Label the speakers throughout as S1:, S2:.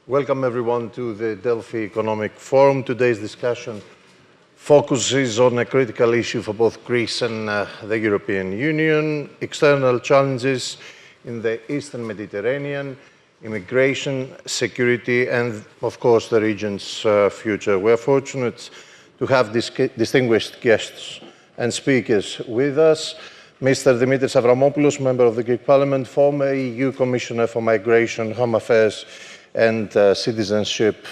S1: Welcome everyone to the Delphi Economic Forum. Today's discussion focuses on a critical issue for both Greece and the European Union: external challenges in the Eastern Mediterranean, immigration, security, and of course the region's future. We are fortunate to have distinguished guests and speakers with us. Mr. Dimitris Avramopoulos, member of the Greek Parliament, former EU Commissioner for Migration, Home Affairs and Citizenship,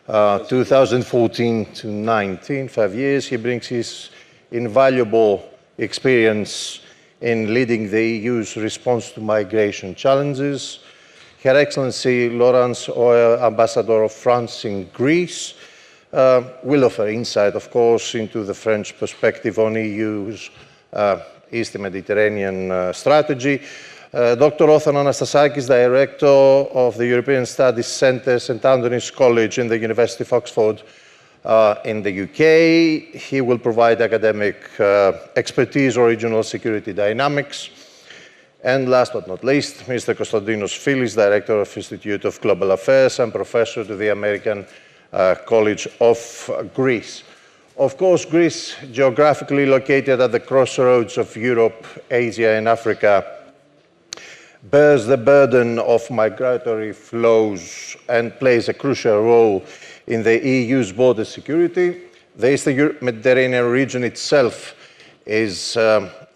S1: 2014 to 19, 5 years. He brings his invaluable experience in leading the EU's response to migration challenges. Her Excellency Laurence, Auer, Ambassador of France in Greece, will offer insight, of course, into the French perspective on EU's Eastern Mediterranean strategy. Dr. Othon Anastasakis, Director of the European Studies Centre, St. Antony's College in the University of Oxford in the UK. He will provide academic expertise on regional security dynamics. And last but not least, Mr. Constantinos Filis, Director of Institute of Global Affairs and Professor to the American College of Greece. Of course, Greece, geographically located at the crossroads of Europe, Asia, and Africa, bears the burden of migratory flows and plays a crucial role in the EU's border security. The Eastern Mediterranean region itself is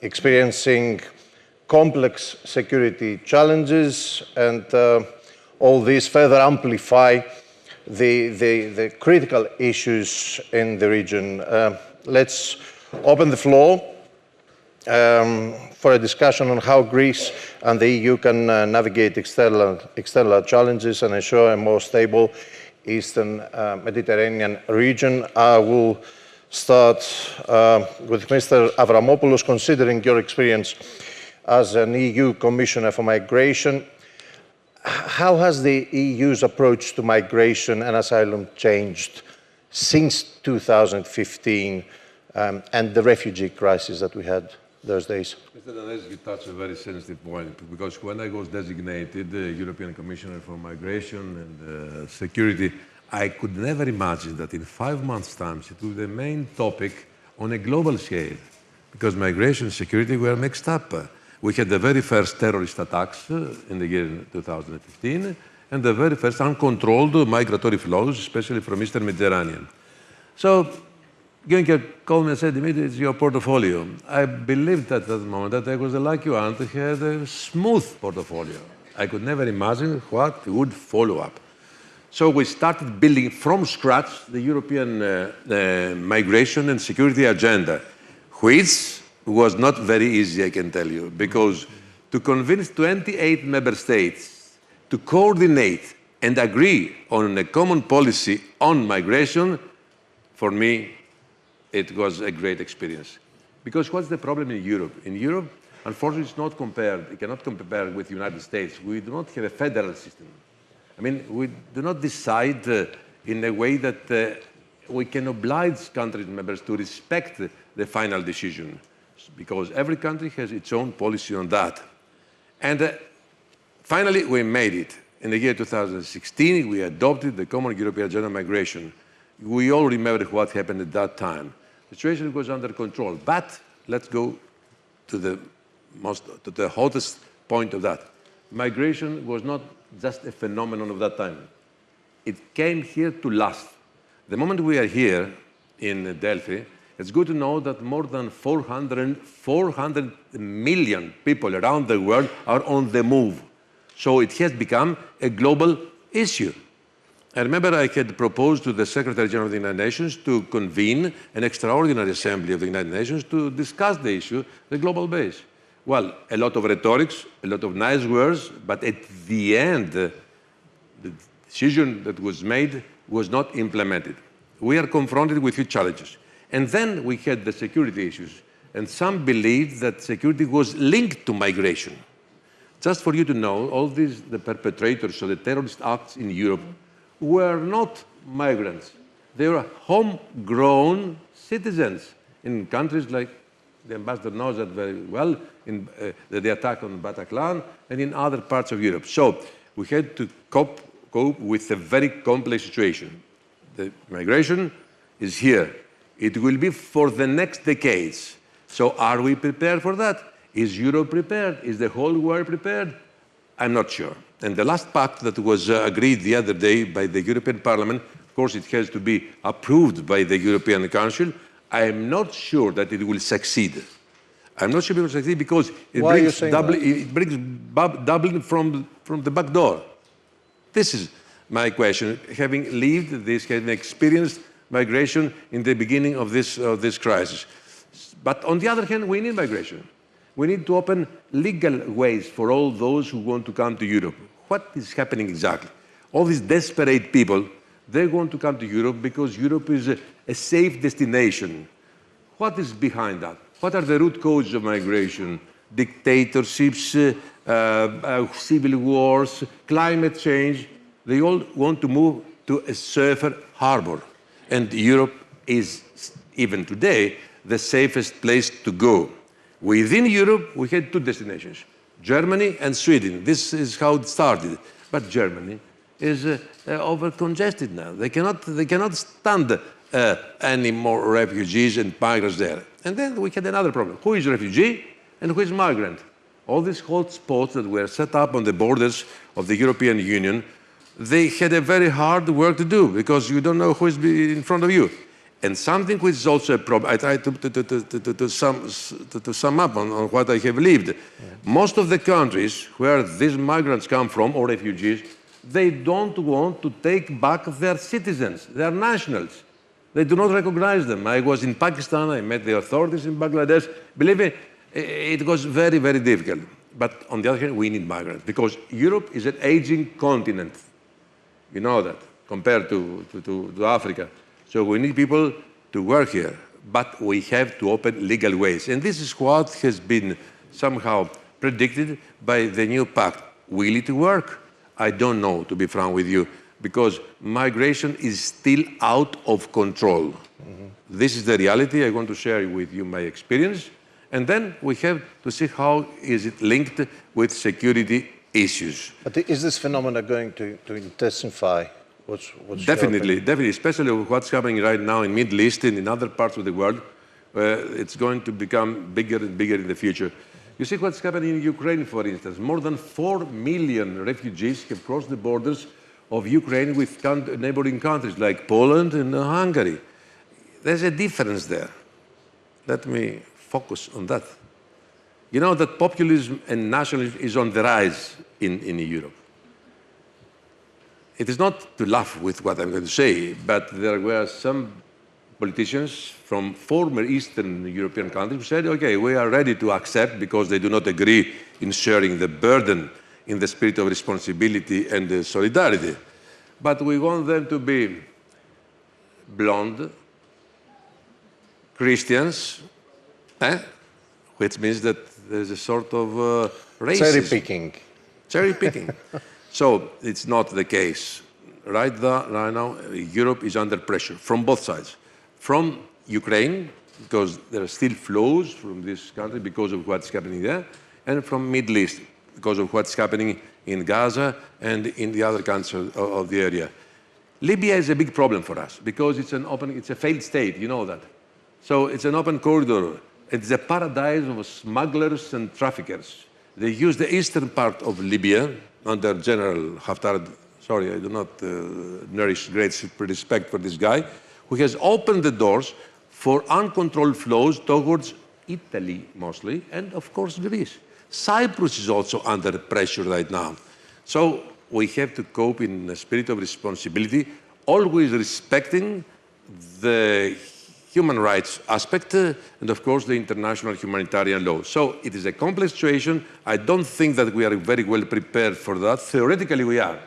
S1: experiencing complex security challenges, and all these further amplify the critical issues in the region. Let's open the floor for a discussion on how Greece and the EU can navigate external challenges and ensure a more stable Eastern Mediterranean region. I will start with Mr. Avramopoulos. Considering your experience as an EU Commissioner for Migration, how has the EU's approach to migration and asylum changed since 2015 and the refugee crisis that we had those days?
S2: Mr. Danezis, you touched a very sensitive point, because when I was designated European Commissioner for Migration and Security, I could never imagine that in 5 months' time it would be the main topic on a global scale, because migration and security were mixed up. We had the very first terrorist attacks in the year 2015, and the very first uncontrolled migratory flows, especially from Eastern Mediterranean. So, Juncker called me and said, Dimitris, it's your portfolio. I believed at that moment that I was the lucky one to have a smooth portfolio. I could never imagine what would follow up. So we started building from scratch the European migration and security agenda, which was not very easy, I can tell you, because to convince 28 member states to coordinate and agree on a common policy on migration, for me, it was a great experience. Because what's the problem in Europe? In Europe, unfortunately, it's not compared, it cannot compare with the United States. We do not have a federal system. I mean, we do not decide in a way that we can oblige countries and members to respect the final decision, because every country has its own policy on that. And finally, we made it. In the year 2016, we adopted the Common European Agenda on Migration. We all remember what happened at that time. The situation was under control. But let's go to the hottest point of that. Migration was not just a phenomenon of that time. It came here to last. The moment we are here in Delphi, it's good to know that more than 400 million people around the world are on the move. So it has become a global issue. I remember I had proposed to the Secretary General of the United Nations to convene an extraordinary assembly of the United Nations to discuss the issue, the global base. Well, a lot of rhetorics, a lot of nice words, but at the end, the decision that was made was not implemented. We are confronted with huge challenges. And then we had the security issues. And some believed that security was linked to migration. Just for you to know, all these, the perpetrators of the terrorist acts in Europe were not migrants. They were homegrown citizens in countries like, the ambassador knows that very well, in the attack on Bataclan and in other parts of Europe. So we had to cope cope with a very complex situation. The migration is here. It will be for the next decades. So are we prepared for that? Is Europe prepared? Is the whole world prepared? I'm not sure. And the last pact that was agreed the other day by the European Parliament, of course it has to be approved by the European Council. I am not sure that it will succeed. I'm not sure it will succeed because it brings Dublin from the back door. This is my question, having lived this, having experienced migration in the beginning of this crisis. But on the other hand, we need migration. We need to open legal ways for all those who want to come to Europe. What is happening exactly? All these desperate people, they want to come to Europe because Europe is a safe destination. What is behind that? What are the root causes of migration? Dictatorships, civil wars, climate change. They all want to move to a safer harbor. And Europe is, even today, the safest place to go. Within Europe, we had two destinations, Germany and Sweden. This is how it started. But Germany is over-congested now. They cannot stand any more refugees and migrants there. And then we had another problem. Who is refugee and who is migrant? All these hot spots that were set up on the borders of the European Union, they had a very hard work to do because you don't know who is in front of you. And something which is also a problem, I try to sum up on what I have lived. Yeah. Most of the countries where these migrants come from, or refugees, they don't want to take back their citizens, their nationals. They do not recognize them. I was in Pakistan, I met the authorities in Bangladesh. Believe me, it was very, very difficult. But on the other hand, we need migrants because Europe is an aging continent. You know that, compared to Africa. So we need people to work here, but we have to open legal ways. And this is what has been somehow predicted by the new pact. Will it work? I don't know, to be frank with you, because migration is still out of control. Mm-hmm. This is the reality. I want to share with you my experience. And then we have to see how is it linked with security issues.
S1: But is this phenomenon going to intensify?
S2: Definitely, especially what's happening right now in Middle East and in other parts of the world. It's going to become bigger and bigger in the future. You see what's happening in Ukraine, for instance. More than 4 million refugees have crossed the borders of Ukraine with neighboring countries like Poland and Hungary. There's a difference there. Let me focus on that. You know that populism and nationalism is on the rise in Europe. It is not to laugh with what I'm going to say, but there were some politicians from former Eastern European countries who said, okay, we are ready to accept because they do not agree in sharing the burden in the spirit of responsibility and solidarity. But we want them to be blonde, Christians, which means that there's a sort of racism.
S1: Cherry-picking.
S2: Cherry-picking. So it's not the case. Right now, Europe is under pressure from both sides. From Ukraine, because there are still flows from this country because of what's happening there, and from Middle East, because of what's happening in Gaza and in the other countries of the area. Libya is a big problem for us because it's a failed state, you know that. So it's an open corridor. It's a paradise of smugglers and traffickers. They use the eastern part of Libya under General Haftar. Sorry, I do not nourish great respect for this guy, who has opened the doors for uncontrolled flows towards Italy mostly, and of course Greece. Cyprus is also under pressure right now. So we have to cope in a spirit of responsibility, always respecting the human rights aspect and of course the international humanitarian law. So it is a complex situation. I don't think that we are very well prepared for that. Theoretically we are.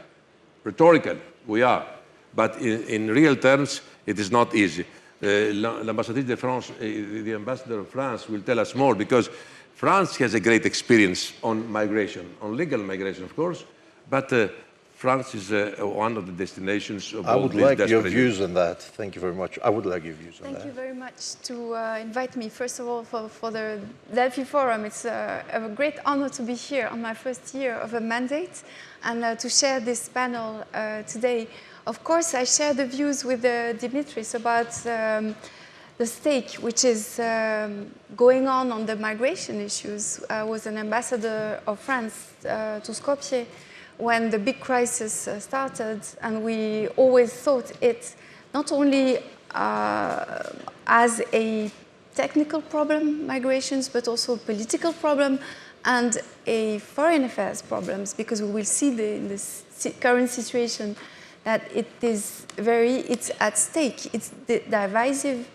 S2: Rhetorically we are. But in real terms, it is not easy. L'ambassadrice de France, the ambassador of France will tell us more because France has a great experience on migration, on legal migration, of course, but France is one of the destinations of
S1: I
S2: all
S1: would
S2: these
S1: like your
S2: desperate
S1: views on that. Thank you very much. I would like your views on that.
S3: Thank you very much to invite me, first of all, for the Delphi Forum. It's a great honor to be here on my first year of a mandate and to share this panel today. Of course, I share the views with Dimitris about the stake which is going on the migration issues. I was an ambassador of France to Skopje when the big crisis started, and we always thought it not only as a technical problem, migrations, but also a political problem and a foreign affairs problems, because we will see in this current situation that it's at stake. It's divisive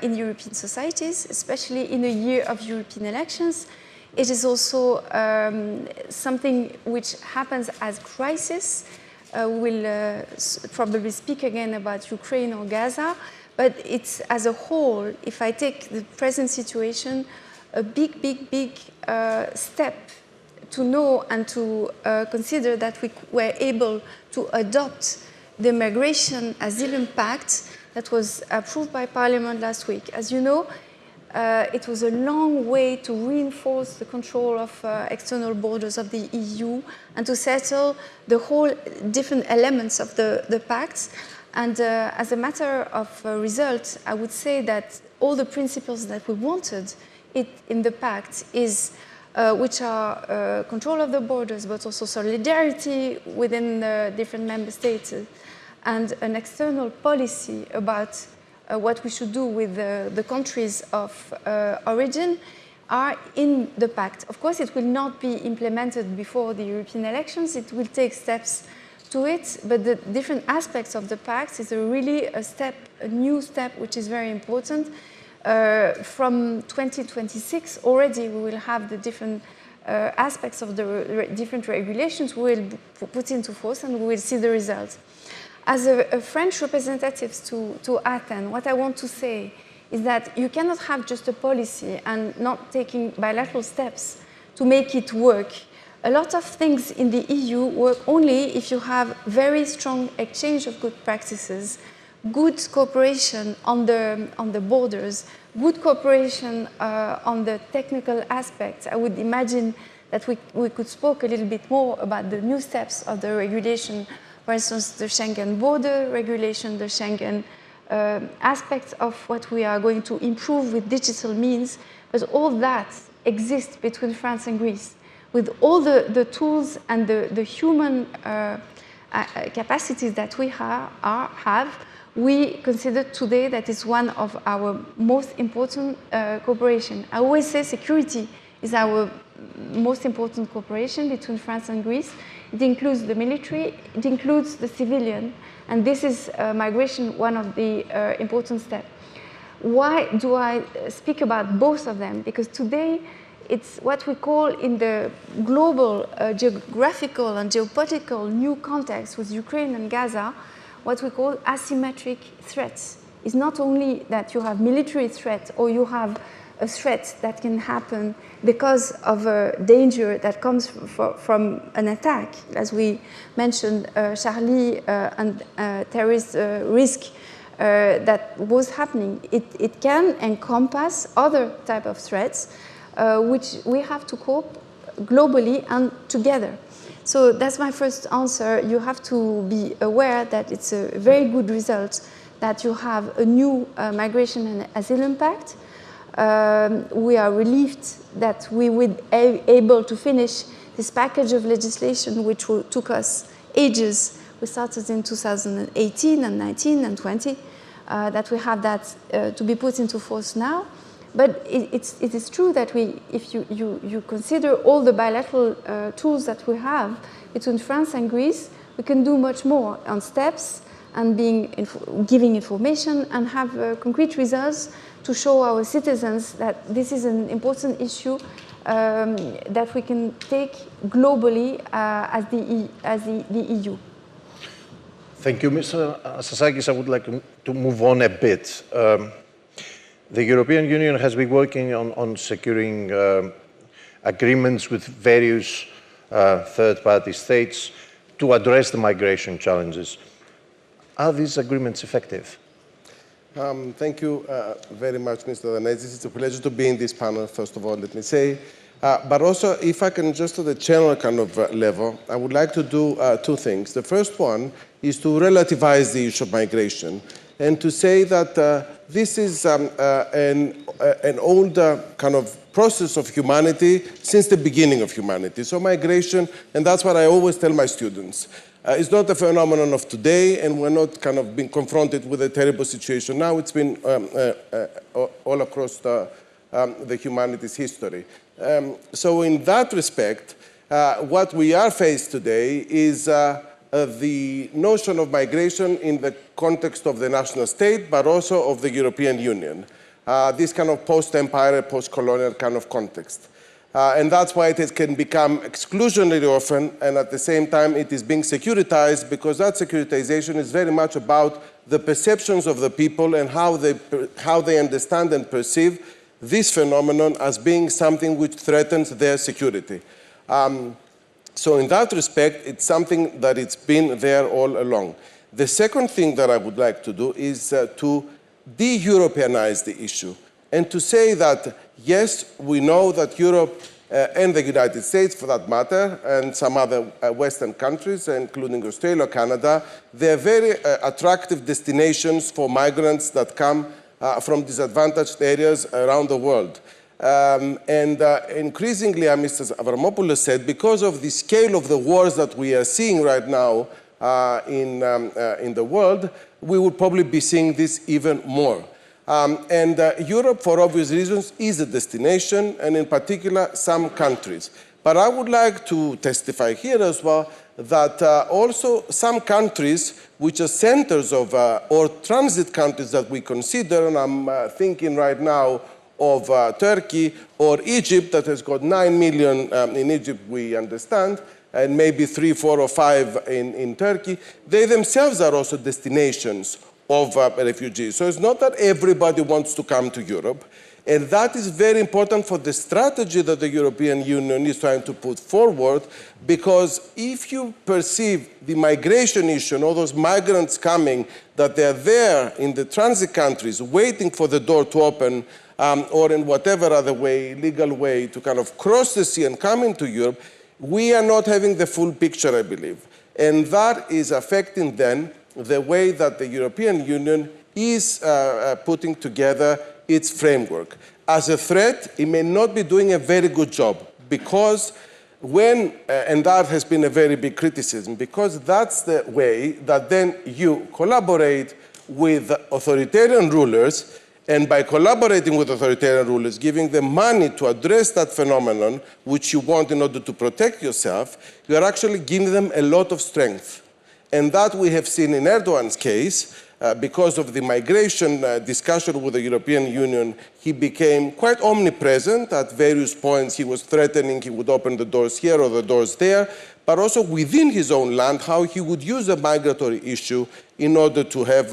S3: in European societies, especially in a year of European elections. It is also something which happens as crisis. We'll probably speak again about Ukraine or Gaza, but it's as a whole, if I take the present situation, a big step to know and to consider that we were able to adopt the Migration Asylum Pact that was approved by Parliament last week. As you know, it was a long way to reinforce the control of external borders of the EU and to settle the whole different elements of the pact. And as a matter of result, I would say that all the principles that we wanted in the pact is which are control of the borders, but also solidarity within the different member states and an external policy about what we should do with the countries of origin are in the pact. Of course, it will not be implemented before the European elections. It will take steps to it, but the different aspects of the pact is really a new step, which is very important. From 2026 already, we will have the different aspects of the different regulations we will put into force, and we will see the results. As a French representative to Athens, what I want to say is that you cannot have just a policy and not taking bilateral steps to make it work. A lot of things in the EU work only if you have very strong exchange of good practices, good cooperation on the borders, good cooperation on the technical aspects. I would imagine that we could speak a little bit more about the new steps of the regulation. For instance, the Schengen border regulation, the Schengen aspects of what we are going to improve with digital means, but all that exists between France and Greece. With all the tools and the human capacities that we have, we consider today that it's one of our most important cooperation. I always say security is our most important cooperation between France and Greece. It includes the military, it includes the civilian, and this is migration, one of the important steps. Why do I speak about both of them? Because today it's what we call in the global geographical and geopolitical new context with Ukraine and Gaza, what we call asymmetric threats. It's not only that you have military threat or you have a threat that can happen because of a danger that comes from an attack, as we mentioned, Charlie and terrorist risk that was happening. It can encompass other type of threats, which we have to cope globally and together. So that's my first answer. You have to be aware that it's a very good result that you have a new migration and asylum pact. We are relieved that we were able to finish this package of legislation, which took us ages. We started in 2018 and 19 and 20, that we have that to be put into force now. But it is true that if you consider all the bilateral tools that we have between France and Greece, we can do much more on steps and giving information and have concrete results to show our citizens that this is an important issue that we can take globally as the EU.
S1: Thank you, Mr. Anastasakis. I would like to move on a bit. The European Union has been working on securing agreements with various third-party states to address the migration challenges. Are these agreements effective?
S4: Thank you very much, Mr. Danezis. It's a pleasure to be in this panel, first of all, let me say. But also, if I can just at the general kind of level, I would like to do two things. The first one is to relativize the issue of migration and to say that this is an old kind of process of humanity since the beginning of humanity. So migration, and that's what I always tell my students, it's not a phenomenon of today, and we're not kind of being confronted with a terrible situation now. It's been all across the humanity's history. So in that respect, what we are faced today is the notion of migration in the context of the national state, but also of the European Union. This kind of post-empire, post-colonial kind of context. And that's why it can become exclusionary often, and at the same time it is being securitized, because that securitization is very much about the perceptions of the people and how they understand and perceive this phenomenon as being something which threatens their security. So in that respect, it's something that it's been there all along. The second thing that I would like to do is to de-Europeanize the issue and to say that, yes, we know that Europe and the United States, for that matter, and some other Western countries, including Australia or Canada, they're very attractive destinations for migrants that come from disadvantaged areas around the world. Increasingly, as Mr. Avramopoulos said, because of the scale of the wars that we are seeing right now in the world, we would probably be seeing this even more. Europe, for obvious reasons, is a destination, and in particular, some countries. But I would like to testify here as well that also some countries which are centers of, or transit countries that we consider, and I'm thinking right now of Turkey or Egypt, that has got 9 million in Egypt, we understand, and maybe 3, 4, or 5 in Turkey, they themselves are also destinations of refugees. So it's not that everybody wants to come to Europe, and that is very important for the strategy that the European Union is trying to put forward, because if you perceive the migration issue and all those migrants coming, that they're there in the transit countries waiting for the door to open, or in whatever other way, legal way, to kind of cross the sea and come into Europe, we are not having the full picture, I believe. And that is affecting then the way that the European Union is putting together its framework. As a threat, it may not be doing a very good job, because when, and that has been a very big criticism, because that's the way that then you collaborate with authoritarian rulers, and by collaborating with authoritarian rulers, giving them money to address that phenomenon, which you want in order to protect yourself, you are actually giving them a lot of strength. And that we have seen in Erdogan's case, because of the migration discussion with the European Union, he became quite omnipresent. At various points, he was threatening he would open the doors here or the doors there, but also within his own land, how he would use a migratory issue in order to have,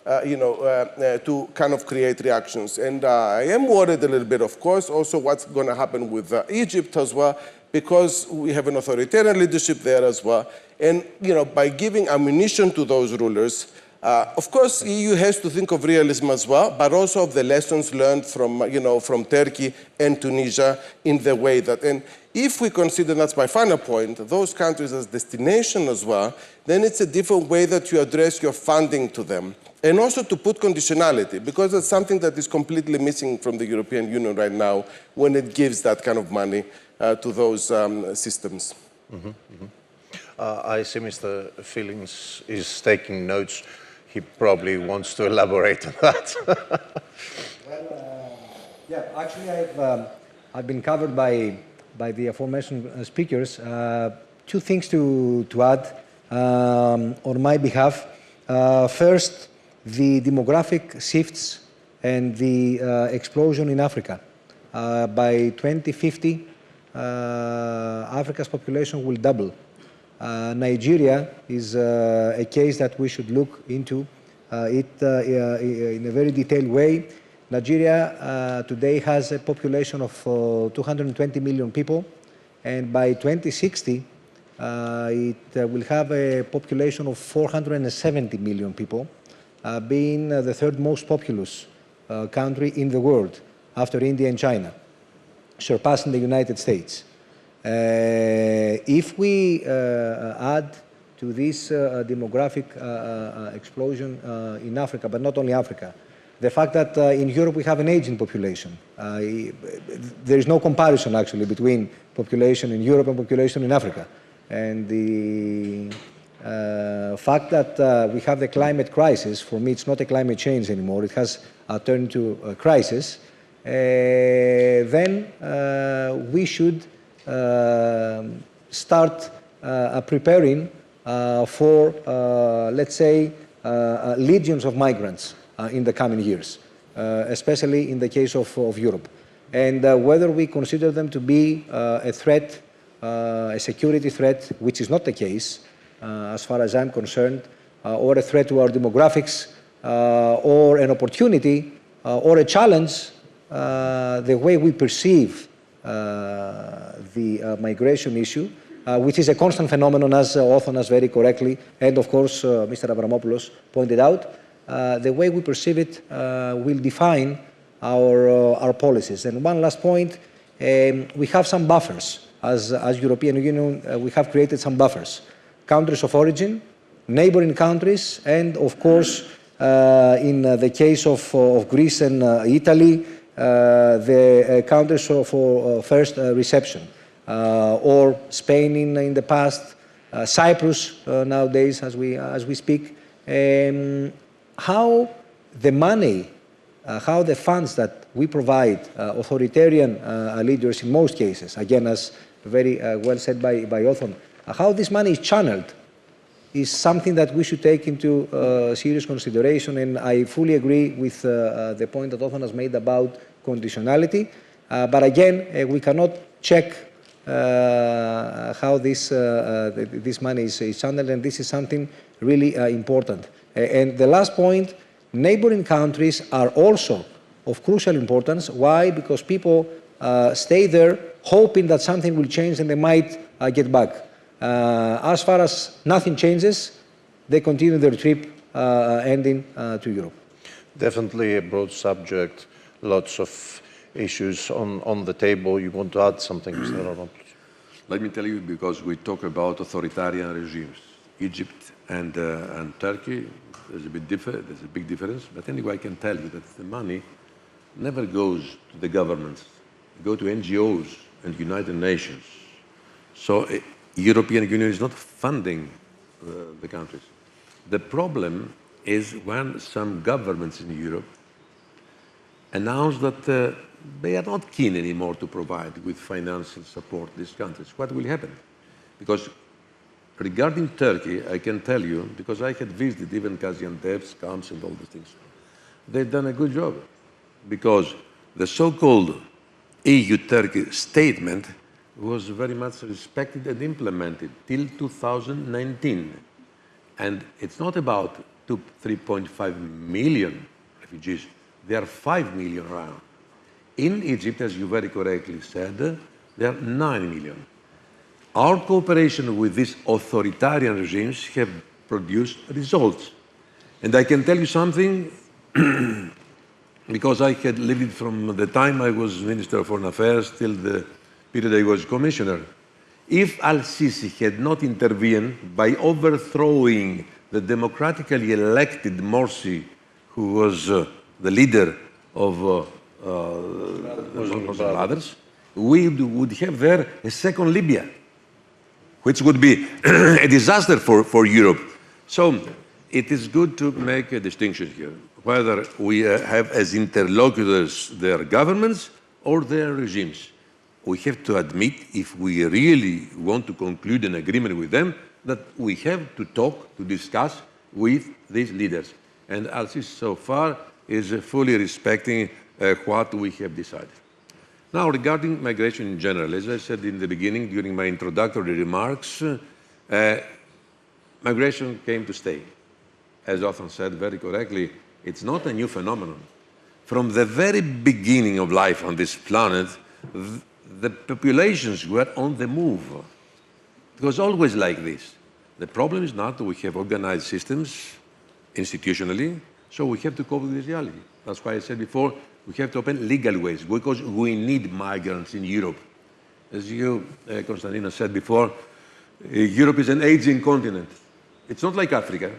S4: to kind of create reactions. And I am worried a little bit, of course, also what's going to happen with Egypt as well, because we have an authoritarian leadership there as well. And, by giving ammunition to those rulers, of course, the EU has to think of realism as well, but also of the lessons learned from, from Turkey and Tunisia in the way that, and if we consider, that's my final point, those countries as destination as well, then it's a different way that you address your funding to them. And also to put conditionality, because that's something that is completely missing from the European Union right now when it gives that kind of money to those systems.
S1: Mm-hmm, mm-hmm. I see Mr. Filis is taking notes. He probably wants to elaborate on that.
S5: Yeah, actually I've been covered by the aforementioned speakers. Two things to add on my behalf. First, the demographic shifts and the explosion in Africa. By 2050, Africa's population will double. Nigeria is a case that we should look into in a very detailed way. Nigeria today has a population of 220 million people, and by 2060, It will have a population of 470 million people, being the third most populous country in the world after India and China, surpassing the United States. If we add to this demographic explosion in Africa, but not only Africa, the fact that in Europe we have an aging population. There is no comparison actually between population in Europe and population in Africa. And the fact that we have the climate crisis, for me it's not a climate change anymore, it has turned into a crisis, then we should start preparing for, let's say, legions of migrants in the coming years, especially in the case of Europe. And whether we consider them to be a threat, a security threat, which is not the case, as far as I'm concerned, or a threat to our demographics, or an opportunity, or a challenge, the way we perceive the migration issue, which is a constant phenomenon, as Othon has very correctly, and of course Mr. Avramopoulos pointed out, the way we perceive it will define our policies. And one last point, we have some buffers. As European Union, we have created some buffers. Countries of origin, neighboring countries, and of course, in the case of Greece and Italy, the countries for first reception, or Spain in the past, Cyprus nowadays as we speak. How the money, how the funds that we provide authoritarian leaders in most cases, again as very well said by Othon, how this money is channeled is something that we should take into serious consideration, and I fully agree with the point that Othon has made about conditionality, but again we cannot check how this money is channeled, and this is something really important. And the last point, neighboring countries are also of crucial importance. Why? Because people stay there hoping that something will change and they might get back. As far as nothing changes, they continue their trip ending to Europe.
S1: Definitely a broad subject, lots of issues on the table. You want to add something, Mr. Laurence?
S2: Let me tell you, because we talk about authoritarian regimes, Egypt and Turkey, there's a big difference. But anyway, I can tell you that the money never goes to the governments. It goes to NGOs and United Nations. So European Union is not funding the countries. The problem is when some governments in Europe announce that they are not keen anymore to provide with financial support these countries. What will happen? Because regarding Turkey, I can tell you, because I had visited even Gaziantep's camps and all these things, they've done a good job. Because the so-called EU-Turkey statement was very much respected and implemented till 2019. And it's not about 3.5 million refugees. There are 5 million around. In Egypt, as you very correctly said, there are 9 million. Our cooperation with these authoritarian regimes have produced results. And I can tell you something, because I had lived it from the time I was Minister of Foreign Affairs till the period I was Commissioner. If al-Sisi had not intervened by overthrowing the democratically elected Morsi, who was the leader of Muslim Brothers, we would have there a second Libya, which would be a disaster for Europe. So it is good to make a distinction here, whether we have as interlocutors their governments or their regimes. We have to admit, if we really want to conclude an agreement with them, that we have to talk, to discuss with these leaders. And al-Sisi so far is fully respecting what we have decided. Now, regarding migration in general, as I said in the beginning, during my introductory remarks, migration came to stay. As Othon said very correctly, it's not a new phenomenon. From the very beginning of life on this planet, the populations were on the move. It was always like this. The problem is not that we have organized systems institutionally, so we have to cope with this reality. That's why I said before, we have to open legal ways, because we need migrants in Europe. As you, Constantinos, said before, Europe is an aging continent. It's not like Africa.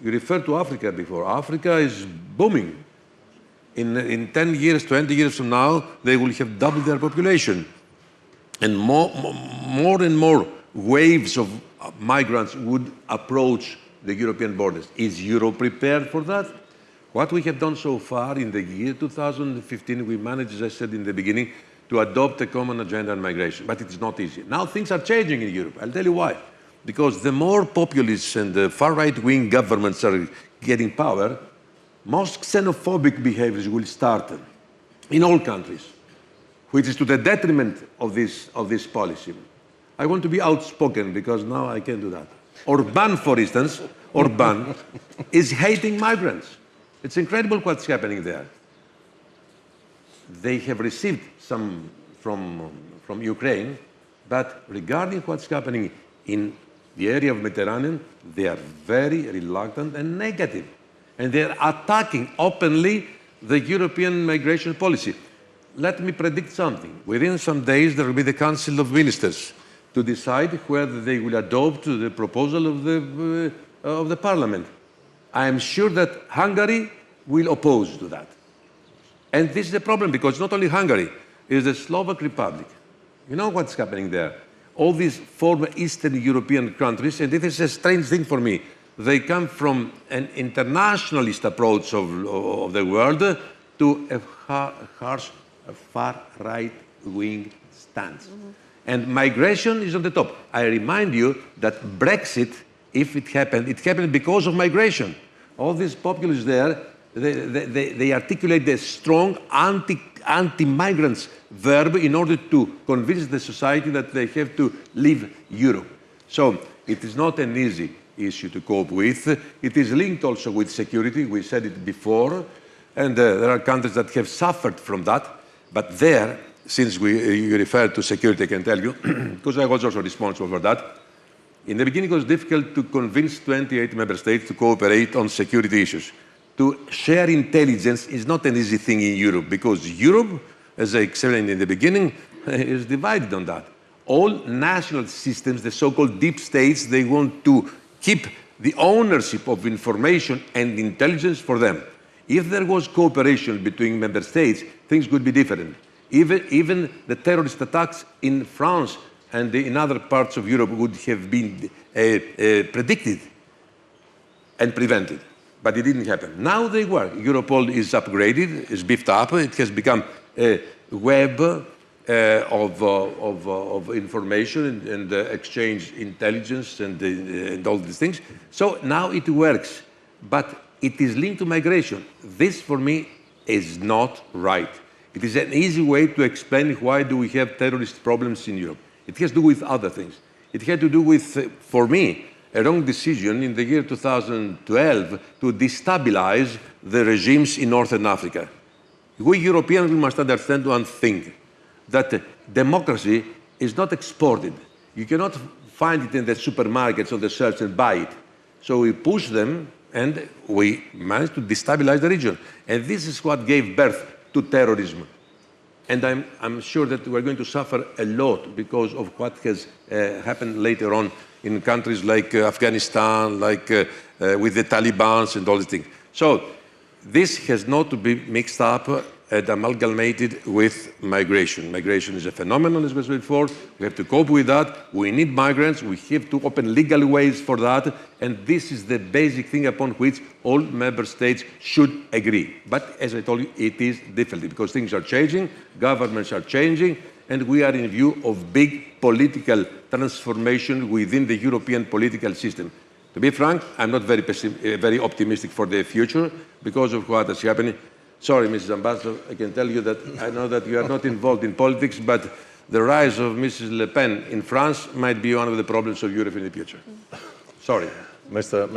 S2: You referred to Africa before. Africa is booming. In 10 years, 20 years from now, they will have doubled their population. And more and more waves of migrants would approach the European borders. Is Europe prepared for that? What we have done so far in the year 2015, we managed, as I said in the beginning, to adopt a common agenda on migration. But it's not easy. Now things are changing in Europe. I'll tell you why. Because the more populist and the far right-wing governments are getting power, most xenophobic behaviors will start in all countries, which is to the detriment of this policy. I want to be outspoken because now I can do that. Orban, for instance, Orban is hating migrants. It's incredible what's happening there. They have received some from Ukraine, but regarding what's happening in the area of Mediterranean, they are very reluctant and negative. And they're attacking openly the European migration policy. Let me predict something. Within some days, there will be the Council of Ministers to decide whether they will adopt the proposal of the Parliament. I am sure that Hungary will oppose to that. And this is a problem because it's not only Hungary, it's the Slovak Republic. You know what's happening there? All these former Eastern European countries, and it is a strange thing for me, they come from an internationalist approach of the world to a harsh, far right-wing stance. And migration is on the top. I remind you that Brexit, if it happened because of migration. All these populists there, they articulate the strong anti-migrants verb in order to convince the society that they have to leave Europe. So it is not an easy issue to cope with. It is linked also with security. We said it before. And there are countries that have suffered from that. But there, since you referred to security, I can tell you, because I was also responsible for that, in the beginning it was difficult to convince 28 member states to cooperate on security issues. To share intelligence is not an easy thing in Europe, because Europe, as I explained in the beginning, is divided on that. All national systems, the so-called deep states, they want to keep the ownership of information and intelligence for them. If there was cooperation between member states, things would be different. Even the terrorist attacks in France and in other parts of Europe would have been predicted and prevented. But it didn't happen. Now they work. Europol is upgraded, is beefed up. It has become a web of information and exchange intelligence and all these things. So now it works. But it is linked to migration. This, for me, is not right. It is an easy way to explain why do we have terrorist problems in Europe. It has to do with other things. It had to do with, for me, a wrong decision in the year 2012 to destabilize the regimes in Northern Africa. We Europeans must understand one thing, that democracy is not exported. You cannot find it in the supermarkets or the shelves and buy it. So we push them and we managed to destabilize the region. And this is what gave birth to terrorism. And I'm sure that we're going to suffer a lot because of what has happened later on in countries like Afghanistan, like with the Taliban and all these things. So this has not to be mixed up and amalgamated with migration. Migration is a phenomenon, as we said before. We have to cope with that. We need migrants. We have to open legal ways for that. And this is the basic thing upon which all member states should agree. But as I told you, it is difficult because things are changing, governments are changing, and we are in view of big political transformation within the European political system. To be frank, I'm not very optimistic for the future because of what is happening. Sorry, Mrs. Ambassador, I can tell you that I know that you are not involved in politics, but the rise of Mrs. Le Pen in France might be one of the problems of Europe in the future. Sorry.
S1: Mr.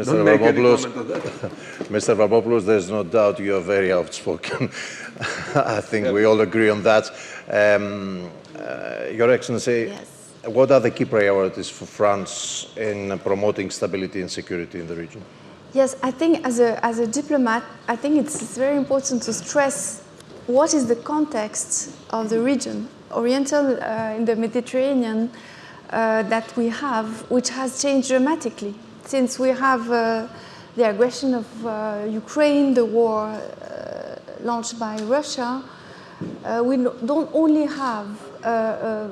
S1: Avramopoulos, there's no doubt you are very outspoken. I think we all agree on that. Your Excellency,
S3: Yes.
S1: what are the key priorities for France in promoting stability and security in the region?
S3: Yes, I think as a diplomat, I think it's very important to stress what is the context of the region, Oriental in the Mediterranean that we have, which has changed dramatically since we have the aggression of Ukraine, the war launched by Russia. We don't only have a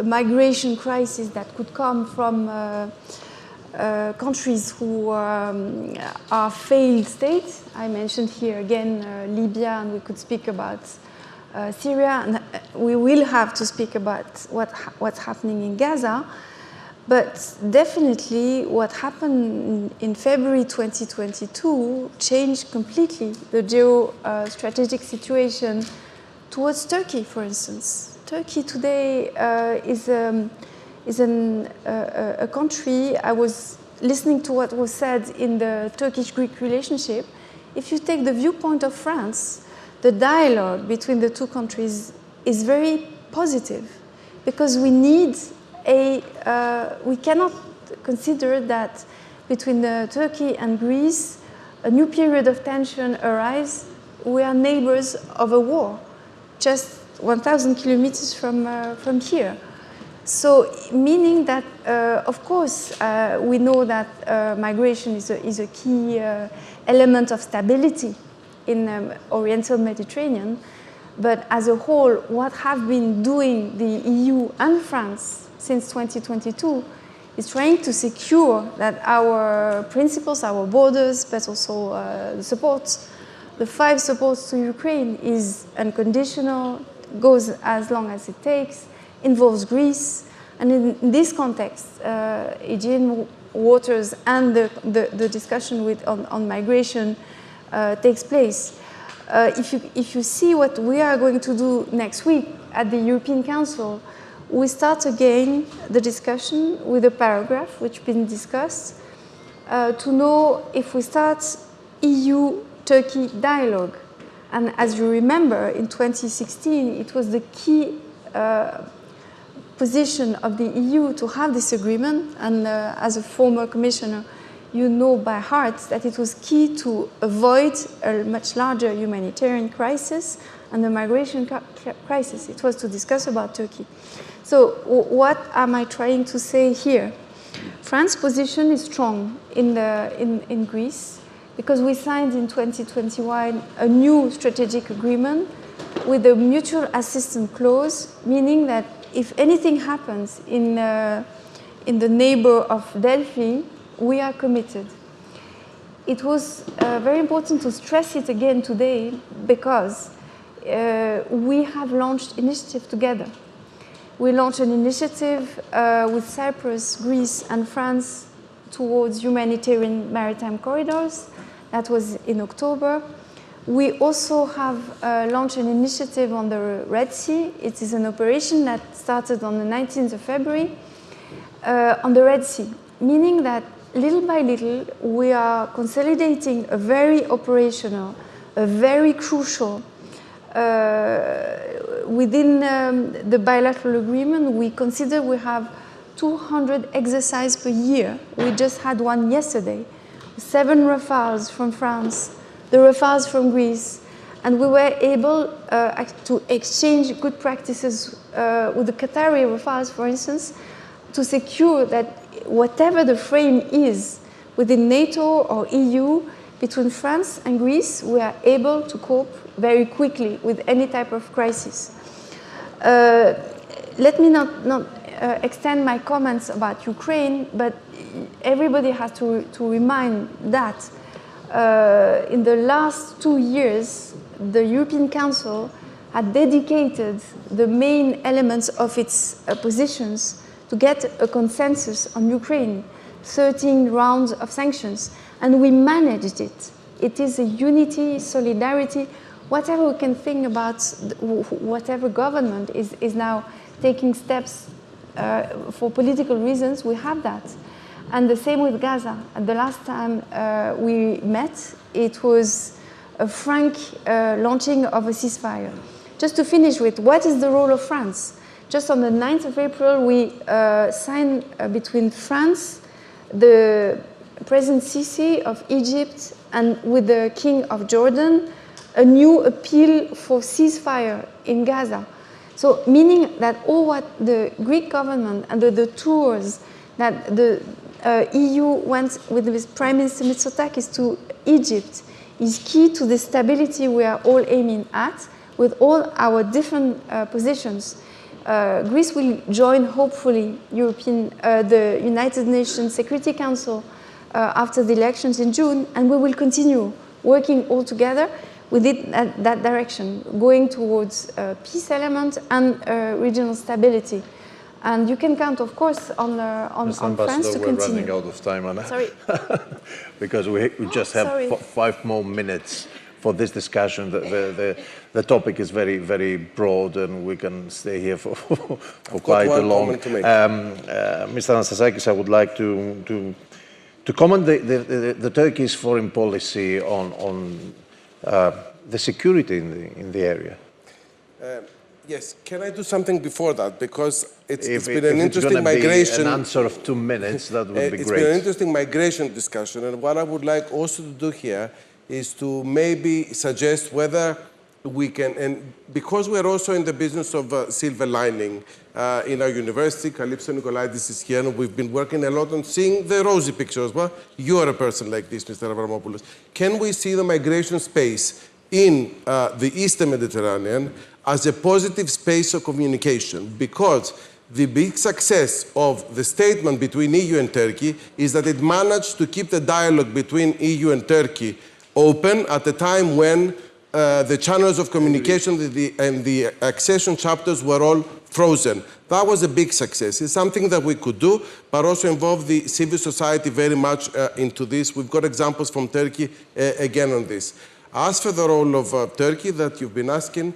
S3: migration crisis that could come from countries who are failed states. I mentioned here again Libya, and we could speak about Syria, and we will have to speak about what's happening in Gaza. But definitely what happened in February 2022 changed completely the geostrategic situation towards Turkey, for instance. Turkey today is a country. I was listening to what was said in the Turkish-Greek relationship. If you take the viewpoint of France, the dialogue between the two countries is very positive, because we need we cannot consider that between Turkey and Greece a new period of tension arises. We are neighbors of a war, just 1,000 kilometers from here. So, meaning that, of course, we know that migration is a key element of stability in Oriental Mediterranean, but as a whole, what have been doing the EU and France since 2022 is trying to secure that our principles, our borders, but also the 5 supports to Ukraine is unconditional, goes as long as it takes, involves Greece, and in this context, Aegean waters and the discussion on migration takes place. If you see what we are going to do next week at the European Council, we start again the discussion with a paragraph which has been discussed to know if we start EU-Turkey dialogue. And as you remember, in 2016, it was the key position of the EU to have this agreement. And as a former commissioner, you know by heart that it was key to avoid a much larger humanitarian crisis and the migration crisis. It was to discuss about Turkey. So what am I trying to say here? France's position is strong in Greece because we signed in 2021 a new strategic agreement with a mutual assistance clause, meaning that if anything happens in the neighbor of Delphi, we are committed. It was very important to stress it again today because we have launched initiative together. We launched an initiative with Cyprus, Greece, and France towards humanitarian maritime corridors. That was in October. We also have launched an initiative on the Red Sea. It is an operation that started on the 19th of February on the Red Sea, meaning that little by little we are consolidating a very operational, a very crucial within the bilateral agreement. We consider we have 200 exercises per year. We just had one yesterday, 7 Rafales from France, the Rafales from Greece, and we were able to exchange good practices with the Qatari Rafales, for instance, to secure that whatever the frame is within NATO or EU, between France and Greece, we are able to cope very quickly with any type of crisis. Let me not extend my comments about Ukraine, but everybody has to remind that in the last 2 years, the European Council had dedicated the main elements of its positions to get a consensus on Ukraine, 13 rounds of sanctions, and we managed it. It is a unity, solidarity, whatever we can think about, whatever government is now taking steps for political reasons, we have that. And the same with Gaza. And the last time we met, it was a frank launching of a ceasefire. Just to finish with, what is the role of France? just on the 9th of April, we signed between France, the President Sisi of Egypt, and with the King of Jordan, a new appeal for ceasefire in Gaza. So, meaning that all what the Greek government and the tours that the EU went with Prime Minister Mitsotakis to Egypt is key to the stability we are all aiming at with all our different positions. Greece will join, hopefully, the United Nations Security Council after the elections in June, and we will continue working all together within that direction, going towards peace element and regional stability. And you can count, of course, on France to continue.
S1: We're running out of time, Anna.
S3: Sorry.
S1: Because we just have 5 more minutes for this discussion. The topic is very, very broad, and we can stay here for quite a long time. Mr. Anastasakis, I would like to comment the Turkey's foreign policy on the security in the area.
S4: Yes, can I do something before that? Because it's been an interesting migration.
S1: An answer of 2 minutes, that would be great.
S4: It's been an interesting migration discussion, and what I would like also to do here is to maybe suggest whether we can, and because we're also in the business of silver lining in our university, Calypso Nikolaidis is here, and we've been working a lot on seeing the rosy picture as well. You're a person like this, Mr. Avramopoulos. Can we see the migration space in the Eastern Mediterranean as a positive space of communication? Because the big success of the statement between EU and Turkey is that it managed to keep the dialogue between EU and Turkey open at a time when the channels of communication and the accession chapters were all frozen. That was a big success. It's something that we could do, but also involve the civil society very much into this. We've got examples from Turkey again on this. As for the role of Turkey that you've been asking,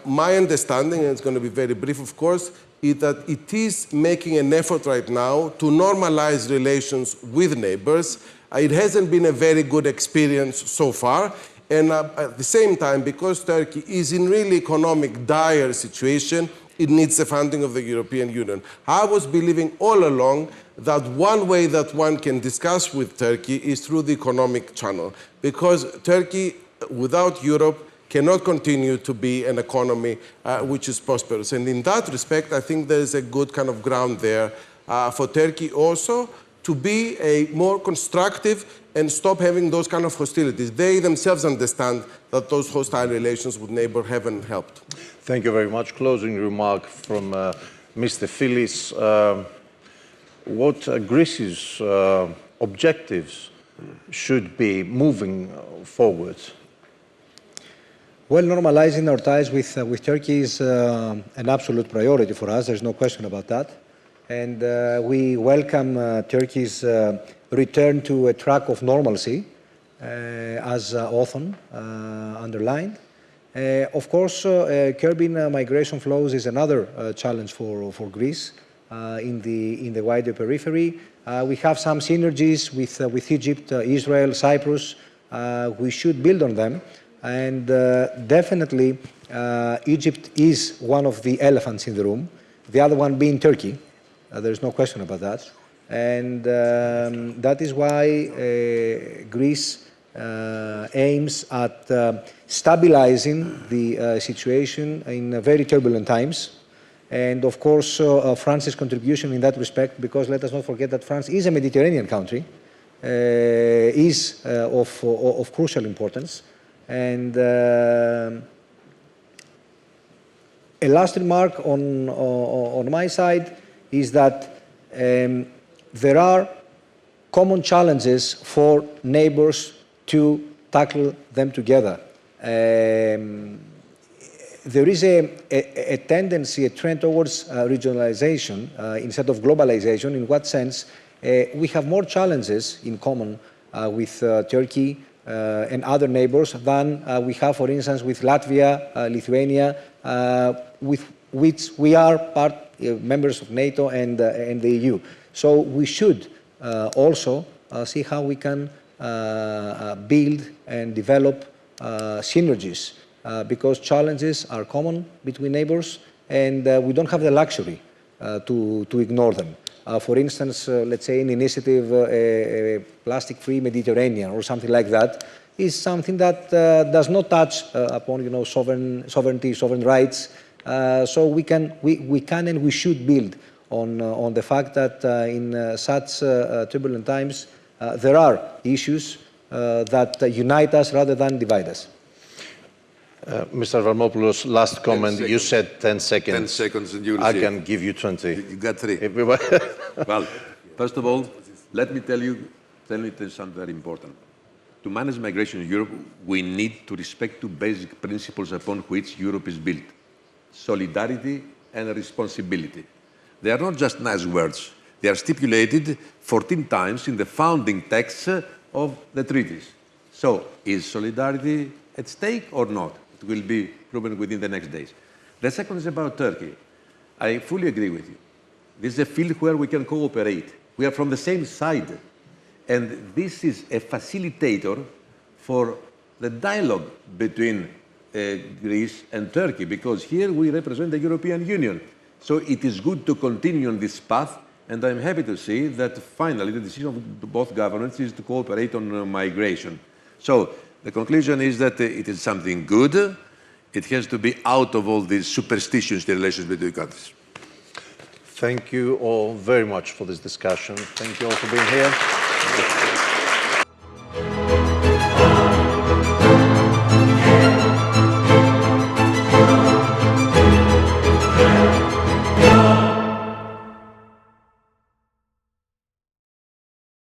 S4: my understanding, and it's going to be very brief, of course, is that it is making an effort right now to normalize relations with neighbors. It hasn't been a very good experience so far. And at the same time, because Turkey is in really economic dire situation, it needs the funding of the European Union. I was believing all along that one way that one can discuss with Turkey is through the economic channel, because Turkey, without Europe, cannot continue to be an economy which is prosperous. And in that respect, I think there is a good kind of ground there for Turkey also to be a more constructive and stop having those kind of hostilities. They themselves understand that those hostile relations with neighbor haven't helped.
S1: Thank you very much. Closing remark from Mr. Filis. What Greece's objectives should be moving forward?
S5: Well, normalizing our ties with Turkey is an absolute priority for us. There's no question about that. And we welcome Turkey's return to a track of normalcy, as Othon underlined. Of course, curbing migration flows is another challenge for Greece in the wider periphery. We have some synergies with Egypt, Israel, Cyprus. We should build on them. And definitely, Egypt is one of the elephants in the room, the other one being Turkey. There's no question about that. And that is why Greece aims at stabilizing the situation in very turbulent times. And of course, France's contribution in that respect, because let us not forget that France is a Mediterranean country, is of crucial importance. And a last remark on my side is that there are common challenges for neighbors to tackle them together. There is a tendency, a trend towards regionalization instead of globalization. In what sense? We have more challenges in common with Turkey and other neighbors than we have, for instance, with Latvia, Lithuania, with which we are members of NATO and the EU. So we should also see how we can build and develop synergies because challenges are common between neighbors and we don't have the luxury to ignore them. For instance, let's say an initiative, a plastic-free Mediterranean or something like that, is something that does not touch upon sovereignty, sovereign rights. So we can and we should build on the fact that in such turbulent times there are issues that unite us rather than divide us.
S1: Mr. Avramopoulos, last comment. You said 10 seconds.
S2: 10 seconds and you
S1: I can give you 20.
S2: You got 3. Well, first of all, let me tell you something very important. To manage migration in Europe, we need to respect 2 basic principles upon which Europe is built: solidarity and responsibility. They are not just nice words. They are stipulated 14 times in the founding texts of the treaties. So, is solidarity at stake or not? It will be proven within the next days. The second is about Turkey. I fully agree with you. This is a field where we can cooperate. We are from the same side. And this is a facilitator for the dialogue between Greece and Turkey, because here we represent the European Union. So it is good to continue on this path, and I'm happy to see that finally the decision of both governments is to cooperate on migration. So the conclusion is that it is something good. It has to be out of all these superstitions, the relations between countries.
S1: Thank you all very much for this discussion. Thank you all for being here.